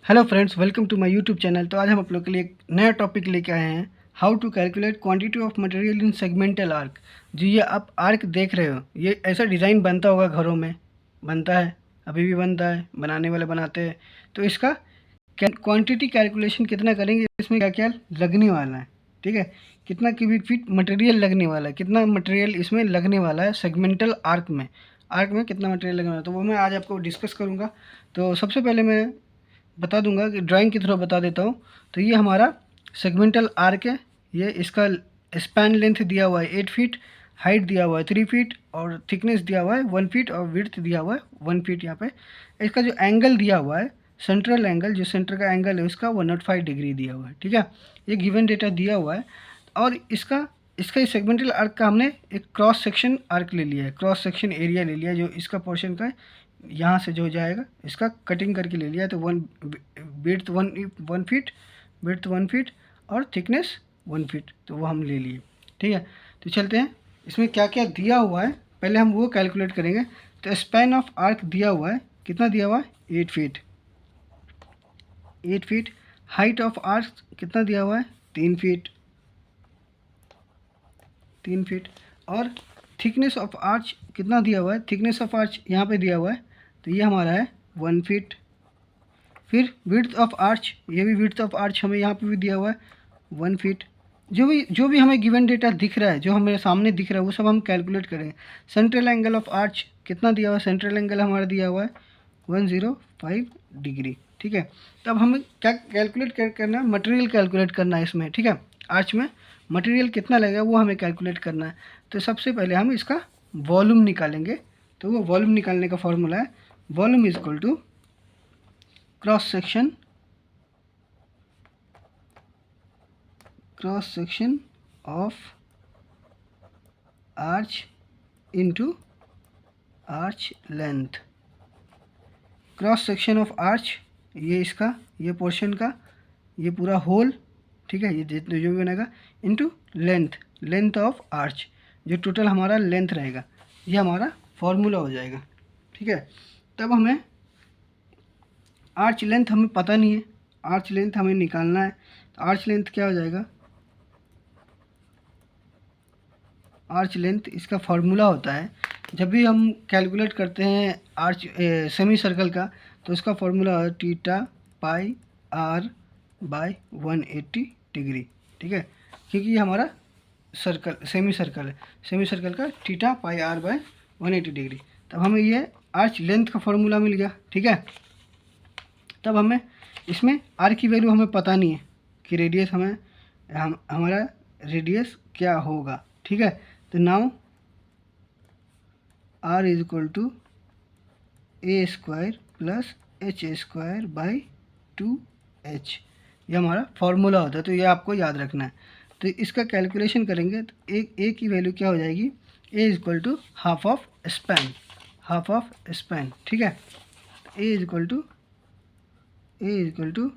Hello friends, welcome to my YouTube channel. तो आज हम आप लोग के लिए एक नया टॉपिक लेके आए हैं, how to calculate quantity of material in segmental arch. जो ये आप आर्क देख रहे हो, ये ऐसा डिज़ाइन बनता होगा, घरों में बनता है, अभी भी बनता है, बनाने वाले बनाते हैं। तो इसका क्वांटिटी कैलकुलेशन कितना करेंगे, इसमें क्या क्या लगने वाला है, ठीक है, कितना क्यूबिक फीट मटेरियल लगने वाला है, कितना मटेरियल इसमें लगने वाला है सेगमेंटल आर्क में कितना मटेरियल लगने वाला है, तो वो मैं आज आपको डिस्कस करूँगा। तो सबसे पहले मैं बता दूंगा कि ड्राइंग के थ्रू बता देता हूँ। तो ये हमारा सेगमेंटल आर्क है। ये इसका स्पैन लेंथ दिया हुआ है 8 फीट, हाइट दिया हुआ है 3 फीट और थिकनेस दिया हुआ है 1 फीट और विड्थ दिया हुआ है 1 फीट। यहाँ पे इसका जो एंगल दिया हुआ है, सेंट्रल एंगल, जो सेंटर का एंगल है उसका 105 डिग्री दिया हुआ है, ठीक है। ये गिवन डेटा दिया हुआ है। और इसका इसका इस सेगमेंटल आर्क का हमने एक क्रॉस सेक्शन आर्क ले लिया है, क्रॉस सेक्शन एरिया ले लिया है, जो इसका पोर्शन का है, यहाँ से जो जाएगा इसका कटिंग करके ले लिया। तो width one feet, width 1 feet और थिकनेस 1 फीट, तो वो हम ले लिए, ठीक है। तो चलते हैं, इसमें क्या क्या दिया हुआ है पहले हम वो कैलकुलेट करेंगे। तो स्पैन ऑफ आर्क दिया हुआ है, कितना दिया हुआ है 8 feet, 8 feet. Height of arc कितना दिया हुआ है 3 फीट, 3 फीट। और थिकनेस ऑफ आर्च कितना दिया हुआ है, थिकनेस ऑफ आर्च यहाँ पे दिया हुआ है, तो ये हमारा है 1 फीट। फिर विड्थ ऑफ आर्च, ये भी विड्थ ऑफ आर्च हमें यहाँ पे भी दिया हुआ है 1 फीट। जो भी हमें गिवन डेटा दिख रहा है, जो हमें सामने दिख रहा है, वो सब हम कैलकुलेट करेंगे। सेंट्रल एंगल ऑफ आर्च कितना दिया हुआ है, सेंट्रल एंगल हमारा दिया हुआ है 105 डिग्री, ठीक है। तो अब हमें क्या कैलकुलेट करना है, मटेरियल कैलकुलेट करना है इसमें, ठीक है। आर्च में मटेरियल कितना लगेगा वो हमें कैलकुलेट करना है। तो सबसे पहले हम इसका वॉल्यूम निकालेंगे। तो वो वॉल्यूम निकालने का फॉर्मूला है, volume is equal to cross section of arch into arch length. Cross section of arch, ये इसका, ये पोर्शन का, ये पूरा होल, ठीक है, ये जितना जो भी बनेगा, इनटू लेंथ ऑफ आर्च, जो टोटल हमारा लेंथ रहेगा, ये हमारा फॉर्मूला हो जाएगा, ठीक है। तब हमें आर्च लेंथ हमें पता नहीं है, आर्च लेंथ हमें निकालना है। तो आर्च लेंथ क्या हो जाएगा, आर्च लेंथ इसका फार्मूला होता है, जब भी हम कैलकुलेट करते हैं आर्च सेमी सर्कल का, तो इसका फार्मूला है theta pi r by 180 degree, ठीक है। क्योंकि ये हमारा सेमी सर्कल है, सेमी सर्कल का theta pi r by 180 degree. तब हमें ये आर्च लेंथ का फार्मूला मिल गया, ठीक है। तब हमें इसमें आर की वैल्यू हमें पता नहीं है कि रेडियस हमारा रेडियस क्या होगा, ठीक है। तो now r is equal to a square plus h square by 2h, ये हमारा फॉर्मूला होता है। तो ये आपको याद रखना है। तो इसका कैलकुलेशन करेंगे तो ए की वैल्यू क्या हो जाएगी, A is equal to half of span, ठीक है। A is equal to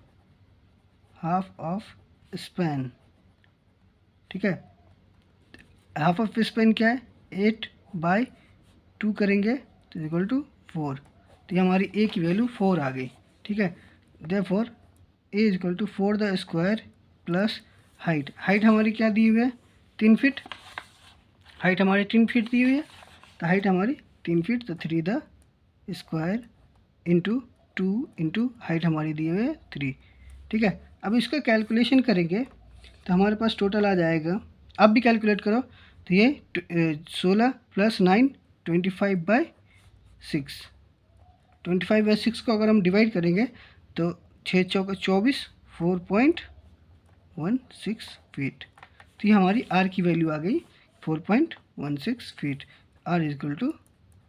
half of span, ठीक है। हाफ ऑफ स्पैन क्या है, 8/2 करेंगे तो इक्वल टू 4। तो ये हमारी ए की वैल्यू 4 आ गई, ठीक है। Therefore a is equal to 4 the square plus height हमारी क्या दी हुई है 3 फीट, हाइट हमारी 3 फीट दी हुई है। तो हाइट हमारी 3 फीट, तो 3 the square into 2 into height हमारी दी हुई है 3, ठीक है। अब इसका कैलकुलेशन करेंगे तो हमारे पास टोटल आ जाएगा, आप भी कैलकुलेट करो। तो ये 16 + 9 25/6, 25/6 को अगर हम डिवाइड करेंगे तो 6 चौका 24, 4.16 फीट। तो ये हमारी आर की वैल्यू आ गई 4.16 feet, r is equal to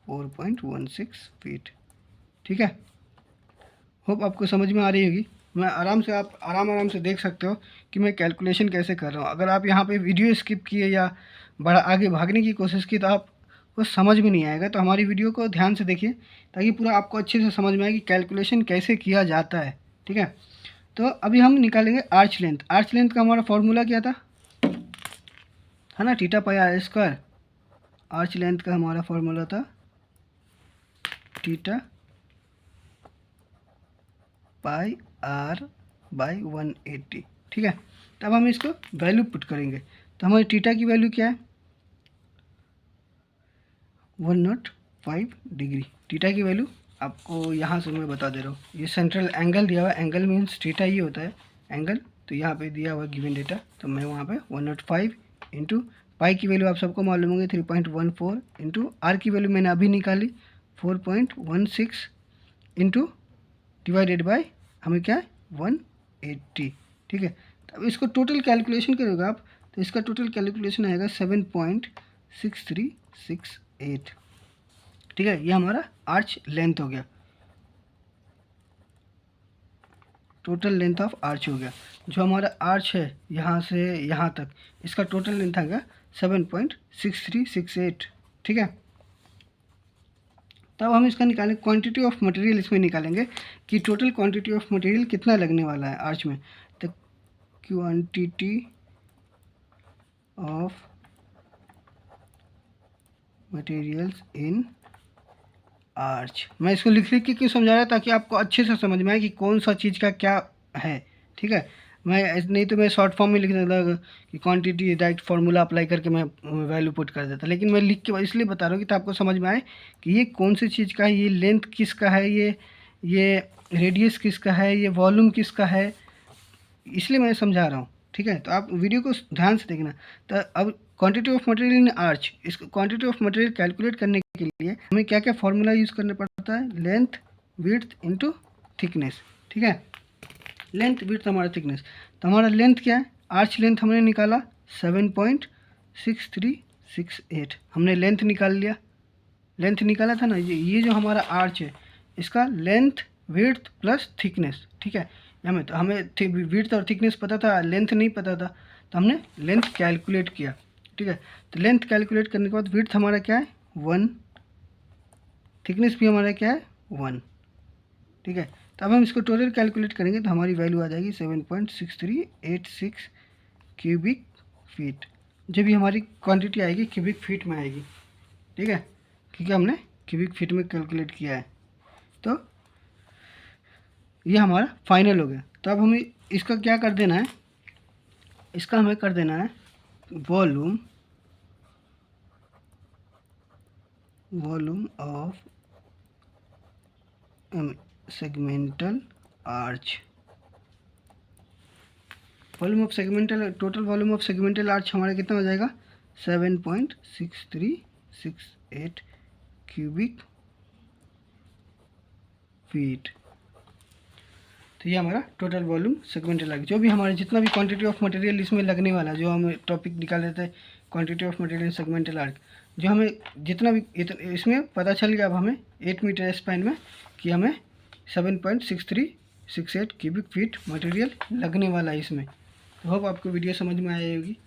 4.16 feet, ठीक है। होप आपको समझ में आ रही होगी। मैं आप आराम से देख सकते हो कि मैं कैलकुलेशन कैसे कर रहा हूँ। अगर आप यहाँ पे वीडियो स्किप किए या बड़ा आगे भागने की कोशिश की तो आपको समझ में नहीं आएगा। तो हमारी वीडियो को ध्यान से देखिए ताकि पूरा आपको अच्छे से समझ में आए कि कैलकुलेशन कैसे किया जाता है, ठीक है। तो अभी हम निकालेंगे आर्च लेंथ। आर्च लेंथ का हमारा फॉर्मूला क्या था, है ना, theta pi r square. Arch length का हमारा फॉर्मूला था थीटा पाई आर बाई 180। ठीक है, तब हम इसको वैल्यू पुट करेंगे। तो हमारी थीटा की वैल्यू क्या है? 105 डिग्री। थीटा की वैल्यू आपको यहाँ से मैं बता दे रहा हूँ। ये सेंट्रल एंगल दिया हुआ है, एंगल मीन्स थीटा ही होता है एंगल। तो यहाँ पे दिया हुआ गिवन डेटा, तो मैं वहाँ पे 105 इंटू पाई की वैल्यू आप सबको मालूम होगी 3.14 इंटू आर की वैल्यू मैंने अभी निकाली 4.16 इंटू डिवाइडेड बाय हमें क्या है 180। ठीक है, अब इसको टोटल कैलकुलेशन करोगे आप, तो इसका टोटल कैलकुलेशन आएगा 7.6368। ठीक है, ये हमारा आर्च लेंथ हो गया, टोटल लेंथ ऑफ आर्च हो गया। जो हमारा आर्च है यहाँ से यहाँ तक, इसका टोटल लेंथ आ गया 7.6368। ठीक है, तब हम इसका निकालें क्वांटिटी ऑफ मटेरियल, इसमें निकालेंगे कि टोटल क्वांटिटी ऑफ मटेरियल कितना लगने वाला है आर्च में। तो quantity of materials in arch, मैं इसको लिख के क्यों समझा रहा ताकि आपको अच्छे से समझ में आए कि कौन सा चीज़ का क्या है। ठीक है, मैं नहीं तो मैं शॉर्ट फॉर्म में लिख देता कि क्वांटिटी डायरेक्ट फार्मूला अप्लाई करके मैं वैल्यू पुट कर देता, लेकिन मैं लिख के इसलिए बता रहा हूँ कि तो आपको समझ में आए कि ये कौन सी चीज़ का है, ये लेंथ किसका है, ये रेडियस किसका है, ये वॉल्यूम किसका है, इसलिए मैं समझा रहा हूँ। ठीक है, तो आप वीडियो को ध्यान से देखना। तो अब quantity of material in arch, इसको क्वांटिटी ऑफ मटेरियल कैलकुलेट करने के लिए हमें क्या क्या फॉर्मूला यूज़ करना पड़ता है? Length width into thickness. ठीक है, लेंथ विड्थ हमारा थिकनेस। तो हमारा लेंथ क्या है? आर्च लेंथ हमने निकाला 7.6368, हमने लेंथ निकाल लिया, लेंथ निकाला था ना। ये जो हमारा आर्च है इसका लेंथ विड्थ प्लस थिकनेस। ठीक है, हमें विड्थ और थिकनेस पता था, लेंथ नहीं पता था, तो हमने लेंथ कैलकुलेट किया। ठीक है, तो लेंथ कैलकुलेट करने के बाद विड्थ हमारा क्या है 1, थिकनेस भी हमारा क्या है 1। ठीक है, तो अब हम इसको टोटल कैलकुलेट करेंगे तो हमारी वैल्यू आ जाएगी 7.6386 क्यूबिक फीट। जब भी हमारी क्वांटिटी आएगी क्यूबिक फीट में आएगी। ठीक है, क्योंकि हमने क्यूबिक फीट में कैलकुलेट किया है। तो ये हमारा फाइनल हो गया। तो अब हमें इसका क्या कर देना है, इसका हमें कर देना है volume of segmental arch. Volume of segmental, total volume of segmental arch हमारा कितना हो जाएगा 7.6368 क्यूबिक फीट। तो ये हमारा टोटल वॉल्यूम सेगमेंटल आर्च, जो भी हमारे जितना भी क्वांटिटी ऑफ मटेरियल इसमें लगने वाला, जो हम टॉपिक निकाल रहे थे quantity of material segmental arch, जो हमें जितना भी इसमें पता चल गया अब हमें 8 मीटर स्पैन में कि हमें 7.6368 क्यूबिक फीट मटेरियल लगने वाला है इसमें। होप आपको वीडियो समझ में आई होगी।